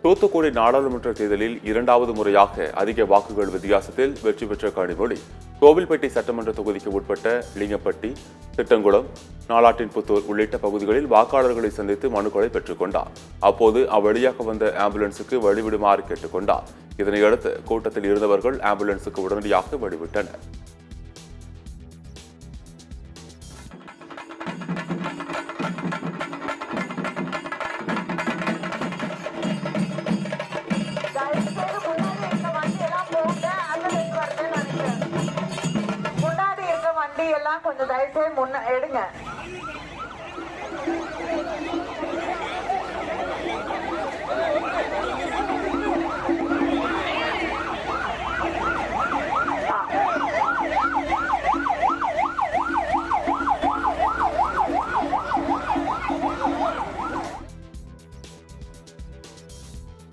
தூத்துக்குடி நாடாளுமன்ற தேர்தலில் இரண்டாவது முறையாக அதிக வாக்குகள் வித்தியாசத்தில் வெற்றி பெற்ற கனிமொழி கோவில்பட்டி சட்டமன்ற தொகுதிக்கு உட்பட்ட லிங்கப்பட்டி, திட்டங்குளம், நாலாட்டின்புத்தூர் உள்ளிட்ட பகுதிகளில் வாக்காளர்களை சந்தித்து மனுக்களை பெற்றுக் கொண்டார். அப்போது அவ்வழியாக வந்த ஆம்புலன்ஸுக்கு வழிவிடுமாறு கேட்டுக் கொண்டார். இதனையடுத்து கூட்டத்தில் இருந்தவர்கள் ஆம்புலன்ஸுக்கு உடனடியாக வழிவிட்டனர். எல்லாம் கொஞ்சம் தயவுசெய்து முன்ன எடுங்க.